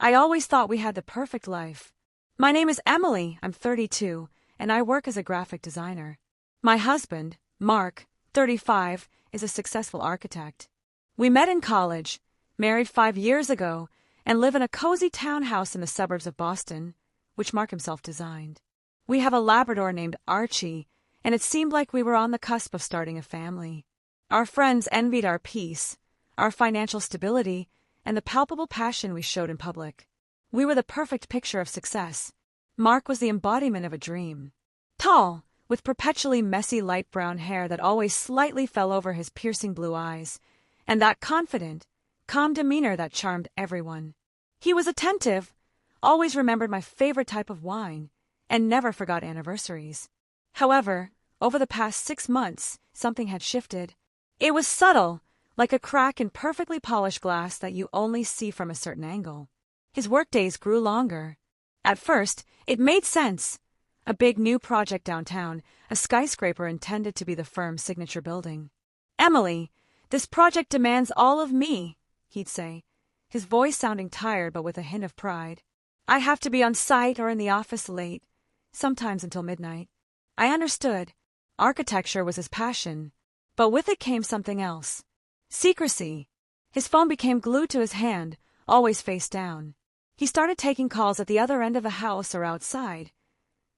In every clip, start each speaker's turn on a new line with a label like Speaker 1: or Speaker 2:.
Speaker 1: I always thought we had the perfect life. My name is Emily, I'm 32, and I work as a graphic designer. My husband, Mark, 35, is a successful architect. We met in college, married 5 years ago, and live in a cozy townhouse in the suburbs of Boston, which Mark himself designed. We have a Labrador named Archie, and it seemed like we were on the cusp of starting a family. Our friends envied our peace, our financial stability, and the palpable passion we showed in public. We were the perfect picture of success. Mark was the embodiment of a dream. Tall, with perpetually messy light brown hair that always slightly fell over his piercing blue eyes, and that confident, calm demeanor that charmed everyone. He was attentive, always remembered my favorite type of wine, and never forgot anniversaries. However, over the past 6 months, something had shifted. It was subtle, like a crack in perfectly polished glass that you only see from a certain angle. His workdays grew longer. At first, it made sense. A big new project downtown, a skyscraper intended to be the firm's signature building. "Emily, this project demands all of me," he'd say, his voice sounding tired but with a hint of pride. "I have to be on site or in the office late, sometimes until midnight." I understood. Architecture was his passion, but with it came something else. Secrecy. His phone became glued to his hand, always face down. He started taking calls at the other end of the house or outside,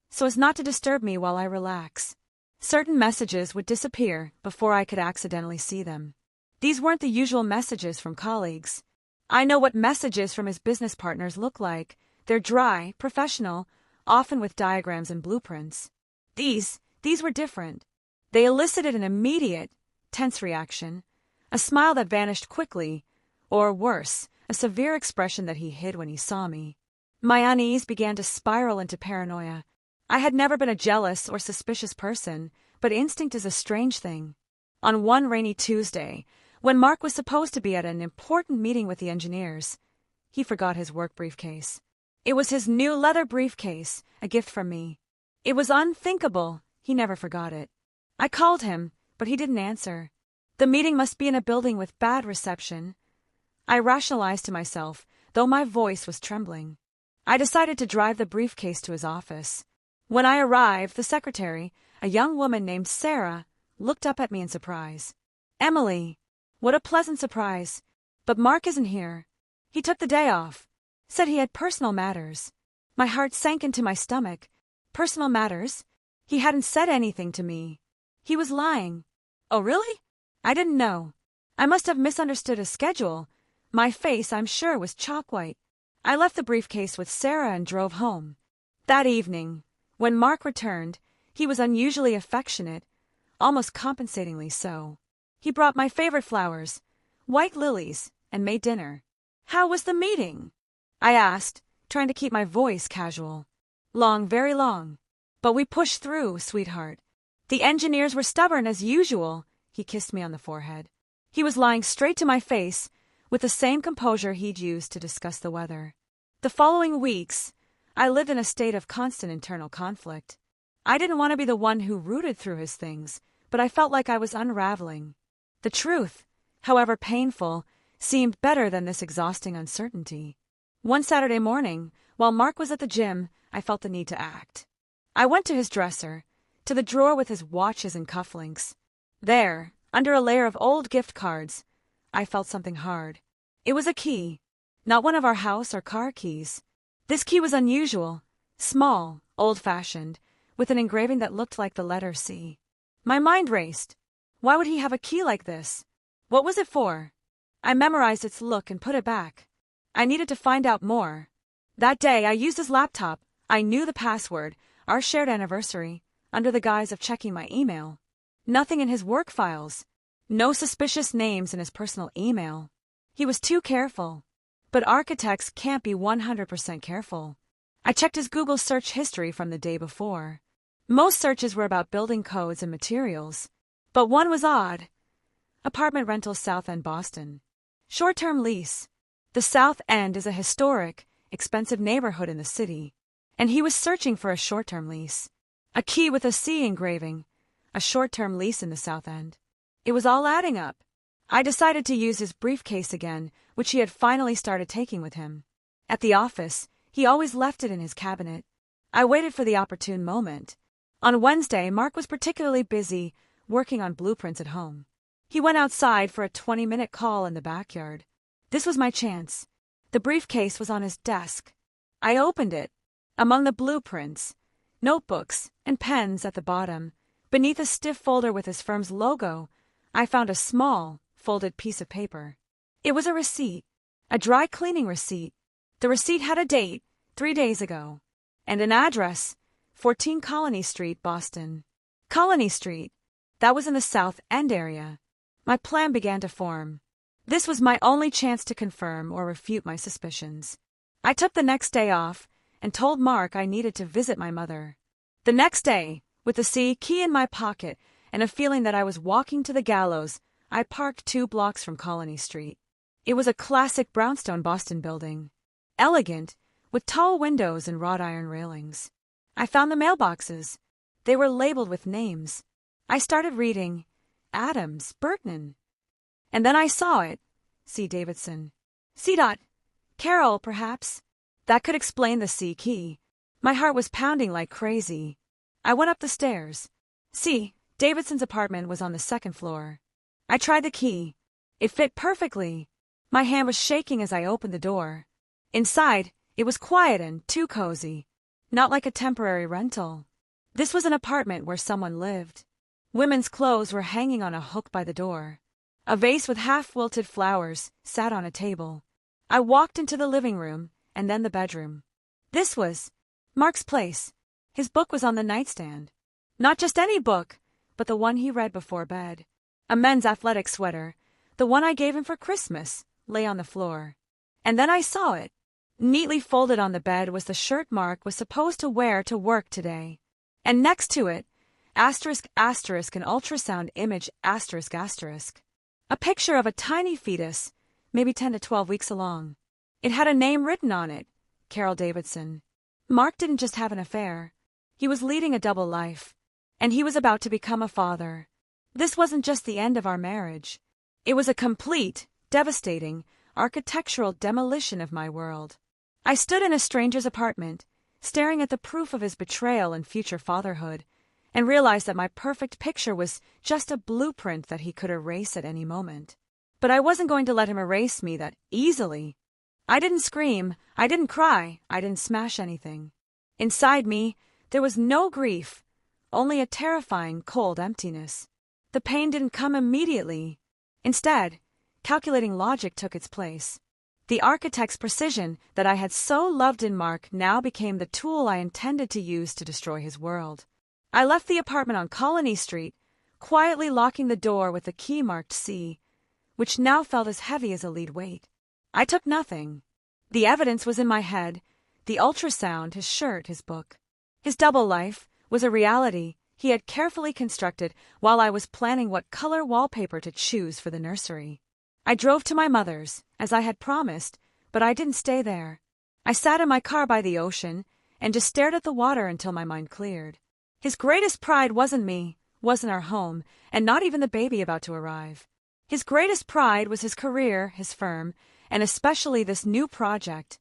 Speaker 1: so as not to disturb me while I relax. Certain messages would disappear before I could accidentally see them. These weren't the usual messages from colleagues. I know what messages from his business partners look like. They're dry, professional, often with diagrams and blueprints. These were different. They elicited an immediate, tense reaction, a smile that vanished quickly, or worse, a severe expression that he hid when he saw me. My unease began to spiral into paranoia. I had never been a jealous or suspicious person, but instinct is a strange thing. On one rainy Tuesday, when Mark was supposed to be at an important meeting with the engineers, he forgot his work briefcase. It was his new leather briefcase, a gift from me. It was unthinkable. He never forgot it. I called him, but he didn't answer. The meeting must be in a building with bad reception. I rationalized to myself, though my voice was trembling. I decided to drive the briefcase to his office. When I arrived, the secretary, a young woman named Sarah, looked up at me in surprise. "Emily, what a pleasant surprise. But Mark isn't here. He took the day off. Said he had personal matters." My heart sank into my stomach. Personal matters? He hadn't said anything to me. He was lying. Oh, really? I didn't know. I must have misunderstood his schedule. My face, I'm sure, was chalk white. I left the briefcase with Sarah and drove home. That evening, when Mark returned, he was unusually affectionate, almost compensatingly so. He brought my favorite flowers, white lilies, and made dinner. "How was the meeting?" I asked, trying to keep my voice casual. "Long, very long. But we pushed through, sweetheart. The engineers were stubborn as usual." He kissed me on the forehead. He was lying straight to my face, with the same composure he'd used to discuss the weather. The following weeks, I lived in a state of constant internal conflict. I didn't want to be the one who rooted through his things, but I felt like I was unraveling. The truth, however painful, seemed better than this exhausting uncertainty. One Saturday morning, while Mark was at the gym, I felt the need to act. I went to his dresser, to the drawer with his watches and cufflinks. There, under a layer of old gift cards, I felt something hard. It was a key, not one of our house or car keys. This key was unusual, small, old-fashioned, with an engraving that looked like the letter C. My mind raced. Why would he have a key like this? What was it for? I memorized its look and put it back. I needed to find out more. That day, I used his laptop. I knew the password, our shared anniversary, under the guise of checking my email. Nothing in his work files. No suspicious names in his personal email. He was too careful. But architects can't be 100% careful. I checked his Google search history from the day before. Most searches were about building codes and materials. But one was odd. Apartment rentals South End, Boston. Short-term lease. The South End is a historic, expensive neighborhood in the city, and he was searching for a short-term lease. A key with a C engraving. A short-term lease in the South End. It was all adding up. I decided to use his briefcase again, which he had finally started taking with him. At the office, he always left it in his cabinet. I waited for the opportune moment. On Wednesday, Mark was particularly busy working on blueprints at home. He went outside for a 20-minute call in the backyard. This was my chance. The briefcase was on his desk. I opened it. Among the blueprints, notebooks, and pens at the bottom, beneath a stiff folder with his firm's logo, I found a small, folded piece of paper. It was a receipt, a dry cleaning receipt. The receipt had a date, 3 days ago, and an address, 14 Colony Street, Boston. Colony Street. That was in the South End area. My plan began to form. This was my only chance to confirm or refute my suspicions. I took the next day off and told Mark I needed to visit my mother. The next day, with the key in my pocket and a feeling that I was walking to the gallows, I parked 2 blocks from Colony Street. It was a classic brownstone Boston building. Elegant, with tall windows and wrought iron railings. I found the mailboxes. They were labeled with names. I started reading, Adams, Burton. And then I saw it, C. Davidson. C. Carol, perhaps. That could explain the C key. My heart was pounding like crazy. I went up the stairs. C. Davidson's apartment was on the 2nd floor. I tried the key. It fit perfectly. My hand was shaking as I opened the door. Inside, it was quiet and too cozy. Not like a temporary rental. This was an apartment where someone lived. Women's clothes were hanging on a hook by the door. A vase with half-wilted flowers sat on a table. I walked into the living room and then the bedroom. This was Mark's place. His book was on the nightstand. Not just any book, but the one he read before bed. A men's athletic sweater, the one I gave him for Christmas, lay on the floor. And then I saw it. Neatly folded on the bed was the shirt Mark was supposed to wear to work today. And next to it, **** an ultrasound image ***. A picture of a tiny fetus, maybe 10 to 12 weeks along. It had a name written on it, Carol Davidson. Mark didn't just have an affair. He was leading a double life. And he was about to become a father. This wasn't just the end of our marriage. It was a complete, devastating, architectural demolition of my world. I stood in a stranger's apartment, staring at the proof of his betrayal and future fatherhood, and realized that my perfect picture was just a blueprint that he could erase at any moment. But I wasn't going to let him erase me that easily. I didn't scream, I didn't cry, I didn't smash anything. Inside me, there was no grief, only a terrifying, cold emptiness. The pain didn't come immediately. Instead, calculating logic took its place. The architect's precision that I had so loved in Mark now became the tool I intended to use to destroy his world. I left the apartment on Colony Street, quietly locking the door with the key marked C, which now felt as heavy as a lead weight. I took nothing. The evidence was in my head, the ultrasound, his shirt, his book. His double life was a reality he had carefully constructed while I was planning what color wallpaper to choose for the nursery. I drove to my mother's, as I had promised, but I didn't stay there. I sat in my car by the ocean and just stared at the water until my mind cleared. His greatest pride wasn't me, wasn't our home, and not even the baby about to arrive. His greatest pride was his career, his firm, and especially this new project,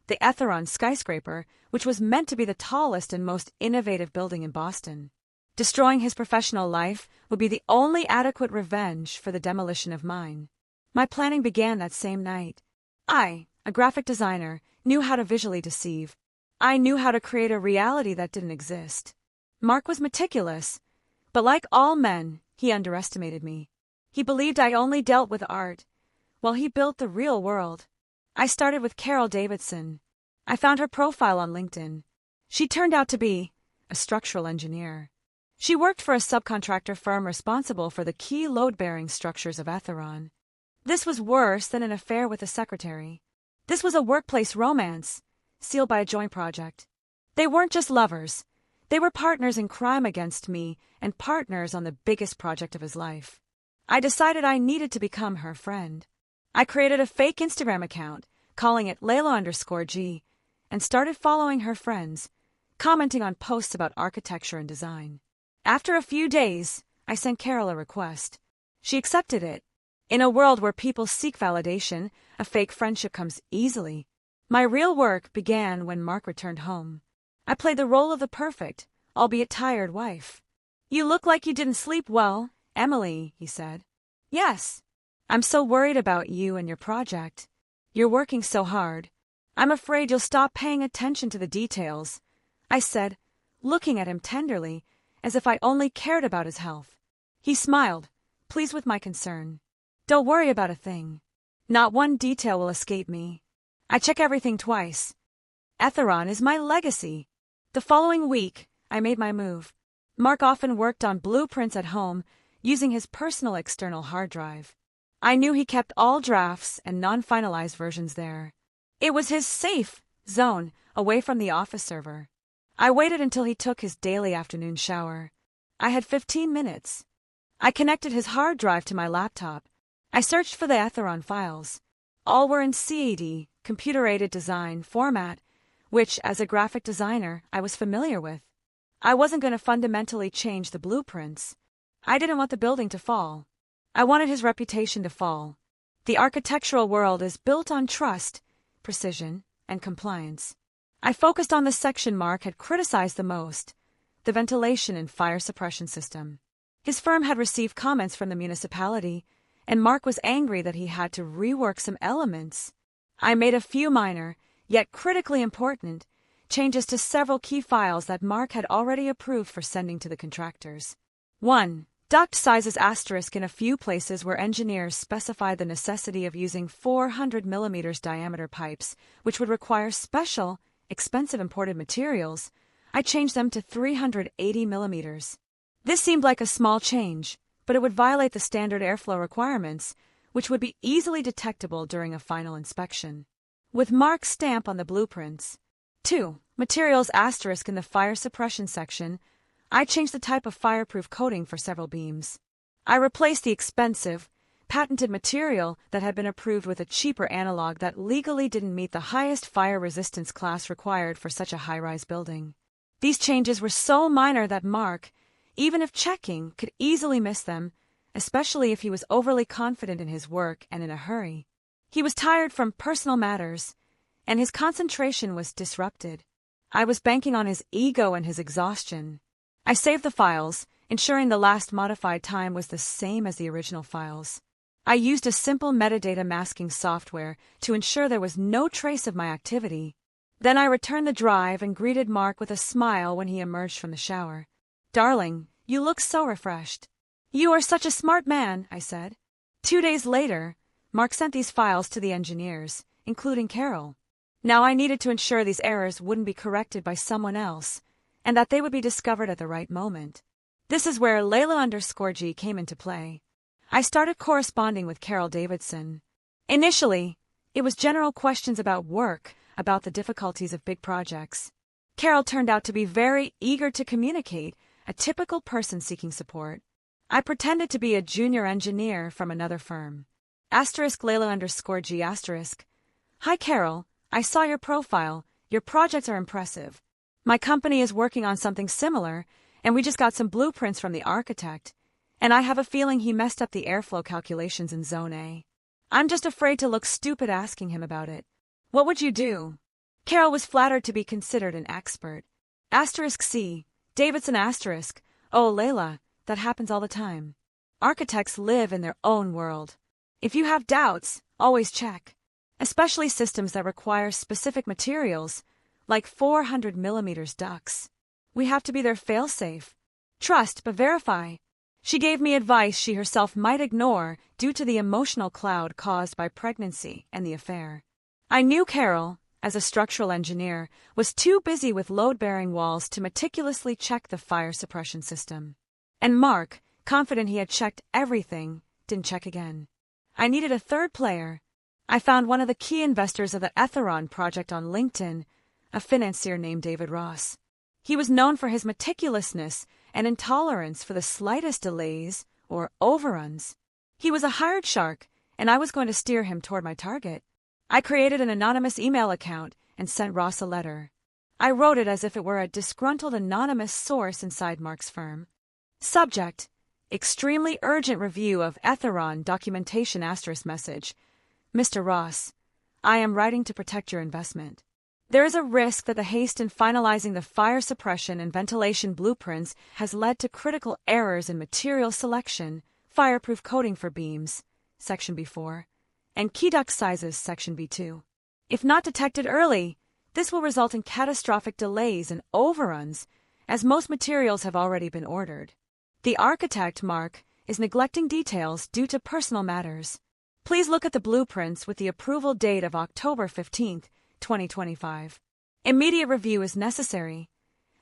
Speaker 1: the Etheron skyscraper, which was meant to be the tallest and most innovative building in Boston. Destroying his professional life would be the only adequate revenge for the demolition of mine. My planning began that same night. I, a graphic designer, knew how to visually deceive. I knew how to create a reality that didn't exist. Mark was meticulous, but like all men, he underestimated me. He believed I only dealt with art, while he built the real world. I started with Carol Davidson. I found her profile on LinkedIn. She turned out to be a structural engineer. She worked for a subcontractor firm responsible for the key load-bearing structures of Etheron. This was worse than an affair with a secretary. This was a workplace romance, sealed by a joint project. They weren't just lovers. They were partners in crime against me and partners on the biggest project of his life. I decided I needed to become her friend. I created a fake Instagram account, calling it Layla_G, and started following her friends, commenting on posts about architecture and design. After a few days, I sent Carol a request. She accepted it. In a world where people seek validation, a fake friendship comes easily. My real work began when Mark returned home. I played the role of the perfect, albeit tired wife. "You look like you didn't sleep well, Emily," he said. "Yes. I'm so worried about you and your project. You're working so hard. I'm afraid you'll stop paying attention to the details," I said, looking at him tenderly, as if I only cared about his health. He smiled, pleased with my concern. "Don't worry about a thing. Not one detail will escape me. I check everything twice. Etheron is my legacy." The following week, I made my move. Mark often worked on blueprints at home, using his personal external hard drive. I knew he kept all drafts and non-finalized versions there. It was his safe zone, away from the office server. I waited until he took his daily afternoon shower. I had 15 minutes. I connected his hard drive to my laptop. I searched for the Etheron files. All were in CAD, computer-aided design, format, which, as a graphic designer, I was familiar with. I wasn't going to fundamentally change the blueprints. I didn't want the building to fall. I wanted his reputation to fall. The architectural world is built on trust, precision, and compliance. I focused on the section Mark had criticized the most, the ventilation and fire suppression system. His firm had received comments from the municipality, and Mark was angry that he had to rework some elements. I made a few minor, yet critically important, changes to several key files that Mark had already approved for sending to the contractors. 1. Duct sizes asterisk in a few places where engineers specified the necessity of using 400 mm diameter pipes, which would require special, expensive imported materials. I changed them to 380 mm. This seemed like a small change, but it would violate the standard airflow requirements, which would be easily detectable during a final inspection. With Mark's stamp on the blueprints. 2. Materials asterisk in the fire suppression section. I changed the type of fireproof coating for several beams. I replaced the expensive, patented material that had been approved with a cheaper analog that legally didn't meet the highest fire resistance class required for such a high-rise building. These changes were so minor that Mark, even if checking, could easily miss them, especially if he was overly confident in his work and in a hurry. He was tired from personal matters, and his concentration was disrupted. I was banking on his ego and his exhaustion. I saved the files, ensuring the last modified time was the same as the original files. I used a simple metadata masking software to ensure there was no trace of my activity. Then I returned the drive and greeted Mark with a smile when he emerged from the shower. "Darling, you look so refreshed." "You are such a smart man," I said. 2 days later, Mark sent these files to the engineers, including Carol. Now I needed to ensure these errors wouldn't be corrected by someone else, and that they would be discovered at the right moment. This is where Layla_G came into play. I started corresponding with Carol Davidson. Initially, it was general questions about work, about the difficulties of big projects. Carol turned out to be very eager to communicate, a typical person seeking support. I pretended to be a junior engineer from another firm. *Layla_G*. "Hi Carol, I saw your profile. Your projects are impressive. My company is working on something similar, and we just got some blueprints from the architect, and I have a feeling he messed up the airflow calculations in Zone A. I'm just afraid to look stupid asking him about it. What would you do?" Carol was flattered to be considered an expert. *C. Davidson*. "Oh, Layla, that happens all the time. Architects live in their own world. If you have doubts, always check. Especially systems that require specific materials, like 400 mm ducts. We have to be their fail-safe. Trust but verify." She gave me advice she herself might ignore due to the emotional cloud caused by pregnancy and the affair. I knew Carol, as a structural engineer, was too busy with load-bearing walls to meticulously check the fire suppression system. And Mark, confident he had checked everything, didn't check again. I needed a third player. I found one of the key investors of the Etheron project on LinkedIn, a financier named David Ross. He was known for his meticulousness and intolerance for the slightest delays or overruns. He was a hired shark, and I was going to steer him toward my target. I created an anonymous email account and sent Ross a letter. I wrote it as if it were a disgruntled anonymous source inside Mark's firm. Subject: Extremely urgent review of Etheron documentation *. Message. Mr. Ross, I am writing to protect your investment. There is a risk that the haste in finalizing the fire suppression and ventilation blueprints has led to critical errors in material selection, fireproof coating for beams, Section B4, and key duct sizes, Section B2. If not detected early, this will result in catastrophic delays and overruns, as most materials have already been ordered. The architect, Mark, is neglecting details due to personal matters. Please look at the blueprints with the approval date of October 15, 2025. Immediate review is necessary.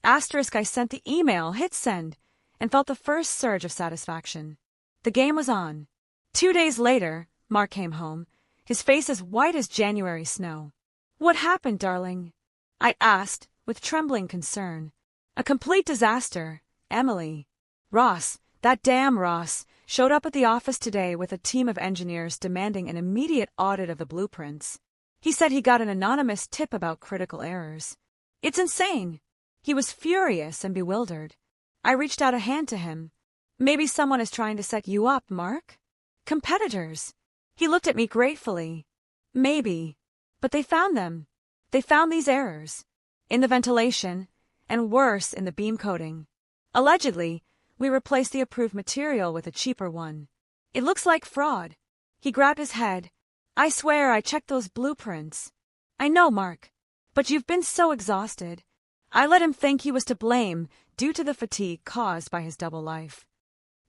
Speaker 1: I sent the email, hit send, and felt the first surge of satisfaction. The game was on. 2 days later, Mark came home, his face as white as January snow. What happened, darling? I asked, with trembling concern. A complete disaster, Emily. Ross, that damn Ross, showed up at the office today with a team of engineers demanding an immediate audit of the blueprints. He said he got an anonymous tip about critical errors. It's insane. He was furious and bewildered. I reached out a hand to him. Maybe someone is trying to set you up, Mark? Competitors. He looked at me gratefully. Maybe. But they found them. They found these errors. In the ventilation, and worse, in the beam coating. Allegedly, we replaced the approved material with a cheaper one. It looks like fraud. He grabbed his head. I swear I checked those blueprints. I know, Mark. But you've been so exhausted. I let him think he was to blame due to the fatigue caused by his double life.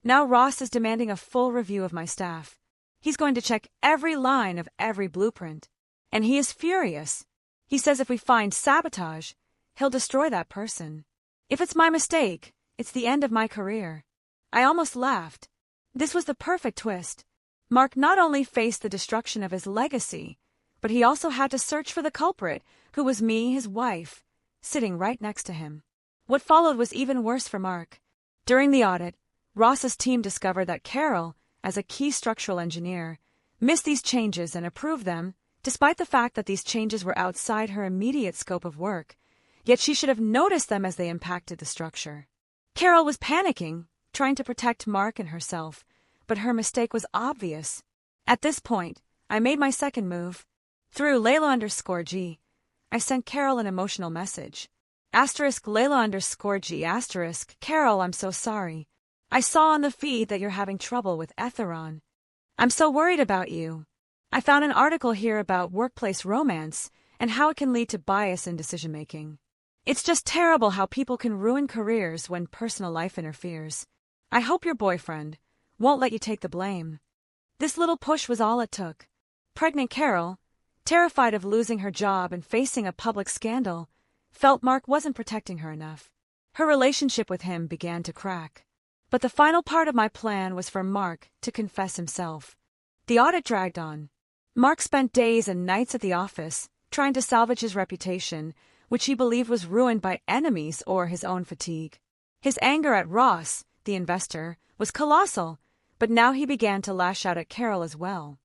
Speaker 1: Now Ross is demanding a full review of my staff. He's going to check every line of every blueprint. And he is furious. He says if we find sabotage, he'll destroy that person. If it's my mistake, it's the end of my career. I almost laughed. This was the perfect twist. Mark not only faced the destruction of his legacy, but he also had to search for the culprit, who was me, his wife, sitting right next to him. What followed was even worse for Mark. During the audit, Ross's team discovered that Carol, as a key structural engineer, missed these changes and approved them, despite the fact that these changes were outside her immediate scope of work, yet she should have noticed them as they impacted the structure. Carol was panicking, trying to protect Mark and herself, but her mistake was obvious. At this point, I made my second move. Through Layla_G, I sent Carol an emotional message. *Layla_G*, Carol, I'm so sorry. I saw on the feed that you're having trouble with Etheron. I'm so worried about you. I found an article here about workplace romance and how it can lead to bias in decision-making. It's just terrible how people can ruin careers when personal life interferes. I hope your boyfriend won't let you take the blame. This little push was all it took. Pregnant Carol, terrified of losing her job and facing a public scandal, felt Mark wasn't protecting her enough. Her relationship with him began to crack. But the final part of my plan was for Mark to confess himself. The audit dragged on. Mark spent days and nights at the office, trying to salvage his reputation, which he believed was ruined by enemies or his own fatigue. His anger at Ross, the investor, was colossal, but now he began to lash out at Carol as well.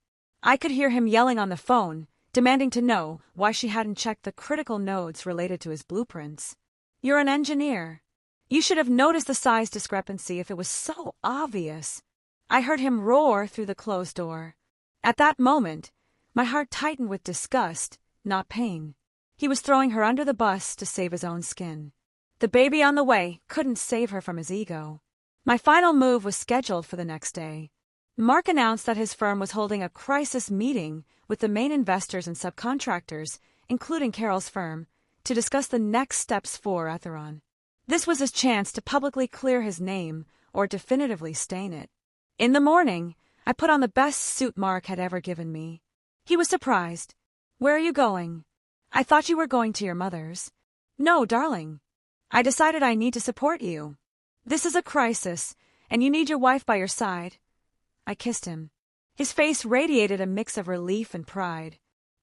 Speaker 1: I could hear him yelling on the phone, demanding to know why she hadn't checked the critical nodes related to his blueprints. You're an engineer. You should have noticed the size discrepancy if it was so obvious. I heard him roar through the closed door. At that moment, my heart tightened with disgust, not pain. He was throwing her under the bus to save his own skin. The baby on the way couldn't save her from his ego. My final move was scheduled for the next day. Mark announced that his firm was holding a crisis meeting with the main investors and subcontractors, including Carol's firm, to discuss the next steps for Etheron. This was his chance to publicly clear his name or definitively stain it. In the morning, I put on the best suit Mark had ever given me. He was surprised. Where are you going? I thought you were going to your mother's. No, darling. I decided I need to support you. This is a crisis, and you need your wife by your side. I kissed him. His face radiated a mix of relief and pride.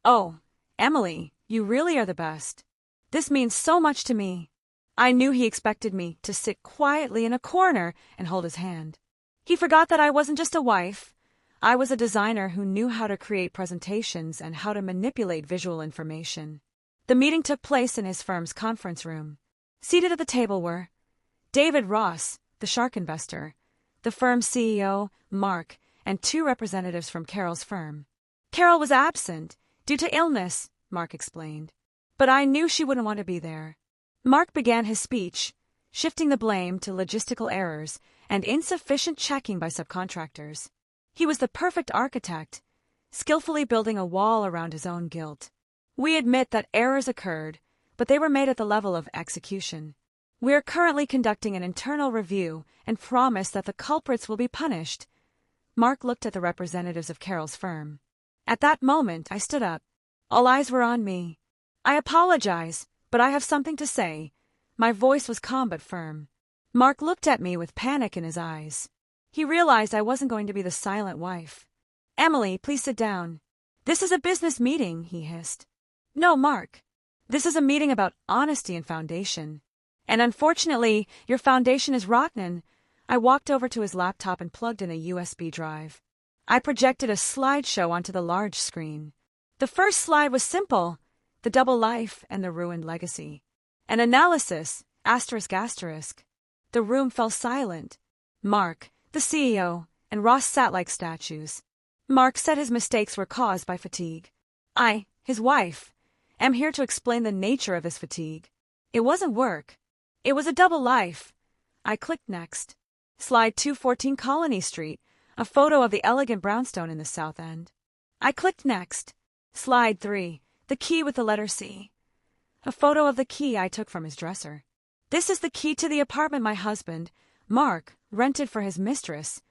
Speaker 1: Oh, Emily, you really are the best. This means so much to me. I knew he expected me to sit quietly in a corner and hold his hand. He forgot that I wasn't just a wife. I was a designer who knew how to create presentations and how to manipulate visual information. The meeting took place in his firm's conference room. Seated at the table were David Ross, the shark investor, the firm's CEO, Mark, and 2 representatives from Carol's firm. Carol was absent, Due to illness, Mark explained. But I knew she wouldn't want to be there. Mark began his speech, shifting the blame to logistical errors and insufficient checking by subcontractors. He was the perfect architect, skillfully building a wall around his own guilt. We admit that errors occurred, but they were made at the level of execution. We are currently conducting an internal review and promise that the culprits will be punished. Mark looked at the representatives of Carol's firm. At that moment, I stood up. All eyes were on me. I apologize, but I have something to say. My voice was calm but firm. Mark looked at me with panic in his eyes. He realized I wasn't going to be the silent wife. Emily, please sit down. This is a business meeting, he hissed. No, Mark. This is a meeting about honesty and foundation. And unfortunately, your foundation is rotten. I walked over to his laptop and plugged in a USB drive. I projected a slideshow onto the large screen. The first slide was simple: the double life and the ruined legacy. An analysis, ***. The room fell silent. Mark, the CEO, and Ross sat like statues. Mark said his mistakes were caused by fatigue. I, his wife, am here to explain the nature of his fatigue. It wasn't work. It was a double life. I clicked next. Slide 214 Colony Street, a photo of the elegant brownstone in the South End. I clicked next. Slide 3, the key with the letter C. A photo of the key I took from his dresser. This is the key to the apartment my husband, Mark, rented for his mistress.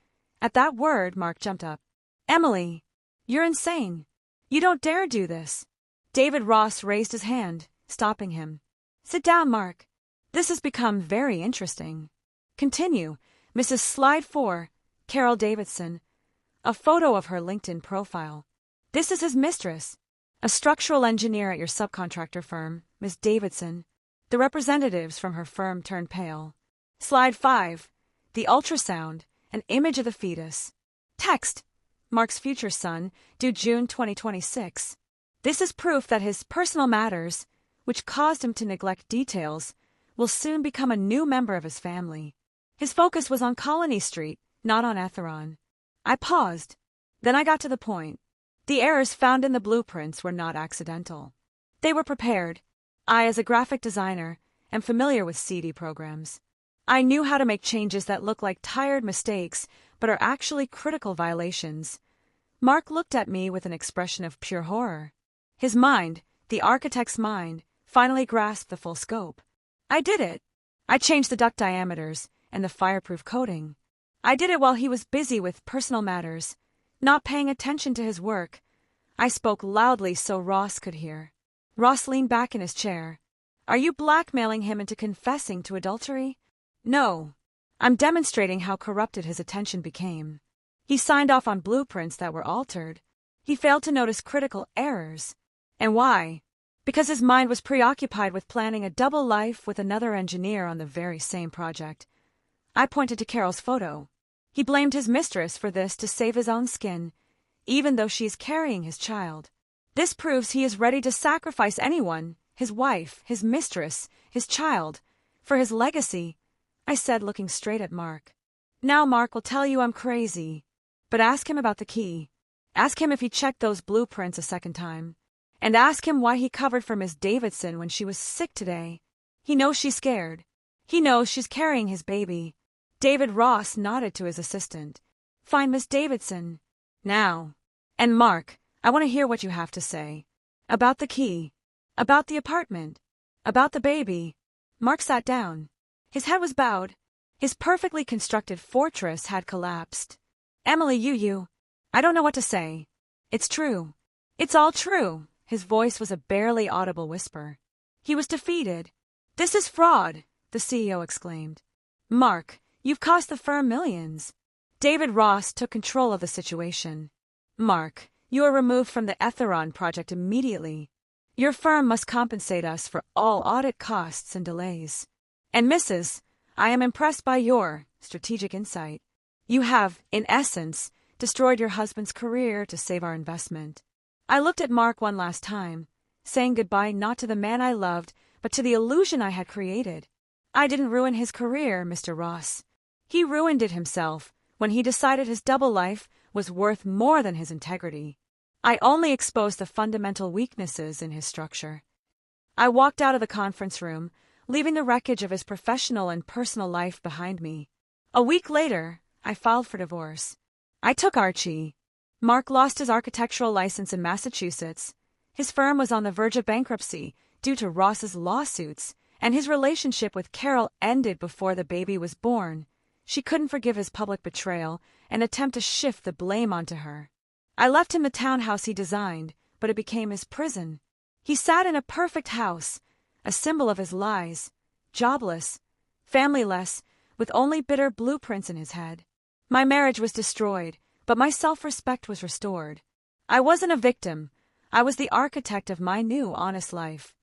Speaker 1: At that word, Mark jumped up. Emily, you're insane. You don't dare do this. David Ross raised his hand, stopping him. Sit down, Mark. This has become very interesting. Continue. Mrs. Slide 4, Carol Davidson. A photo of her LinkedIn profile. This is his mistress, a structural engineer at your subcontractor firm, Miss Davidson. The representatives from her firm turned pale. Slide 5, the ultrasound, an image of the fetus. Text, Mark's future son, due June 2026. This is proof that his personal matters, which caused him to neglect details, will soon become a new member of his family. His focus was on Colony Street, not on Etheron. I paused. Then I got to the point. The errors found in the blueprints were not accidental. They were prepared. I, as a graphic designer, am familiar with CD programs. I knew how to make changes that look like tired mistakes, but are actually critical violations. Mark looked at me with an expression of pure horror. His mind, the architect's mind, finally grasped the full scope. I did it. I changed the duct diameters and the fireproof coating. I did it while he was busy with personal matters, not paying attention to his work. I spoke loudly so Ross could hear. Ross leaned back in his chair. Are you blackmailing him into confessing to adultery? No. I'm demonstrating how corrupted his attention became. He signed off on blueprints that were altered. He failed to notice critical errors. And why? Because his mind was preoccupied with planning a double life with another engineer on the very same project. I pointed to Carol's photo. He blamed his mistress for this to save his own skin, even though she is carrying his child. This proves he is ready to sacrifice anyone, his wife, his mistress, his child, for his legacy, I said, looking straight at Mark. Now Mark will tell you I'm crazy, but ask him about the key. Ask him if he checked those blueprints a second time. And ask him why he covered for Miss Davidson when she was sick today. He knows she's scared. He knows she's carrying his baby. David Ross nodded to his assistant. Find Miss Davidson. Now. And Mark, I want to hear what you have to say. About the key. About the apartment. About the baby. Mark sat down. His head was bowed. His perfectly constructed fortress had collapsed. Emily, I don't know what to say. It's true. It's all true. His voice was a barely audible whisper. He was defeated. This is fraud, the CEO exclaimed. Mark, you've cost the firm millions. David Ross took control of the situation. Mark, you are removed from the Etheron project immediately. Your firm must compensate us for all audit costs and delays. And Mrs., I am impressed by your strategic insight. You have, in essence, destroyed your husband's career to save our investment. I looked at Mark one last time, saying goodbye not to the man I loved, but to the illusion I had created. I didn't ruin his career, Mr. Ross. He ruined it himself when he decided his double life was worth more than his integrity. I only exposed the fundamental weaknesses in his structure. I walked out of the conference room, leaving the wreckage of his professional and personal life behind me. A week later, I filed for divorce. I took Archie. Mark lost his architectural license in Massachusetts. His firm was on the verge of bankruptcy due to Ross's lawsuits, and his relationship with Carol ended before the baby was born. She couldn't forgive his public betrayal and attempt to shift the blame onto her. I left him the townhouse he designed, but it became his prison. He sat in a perfect house, a symbol of his lies, jobless, familyless, with only bitter blueprints in his head. My marriage was destroyed, but my self-respect was restored. I wasn't a victim. I was the architect of my new honest life.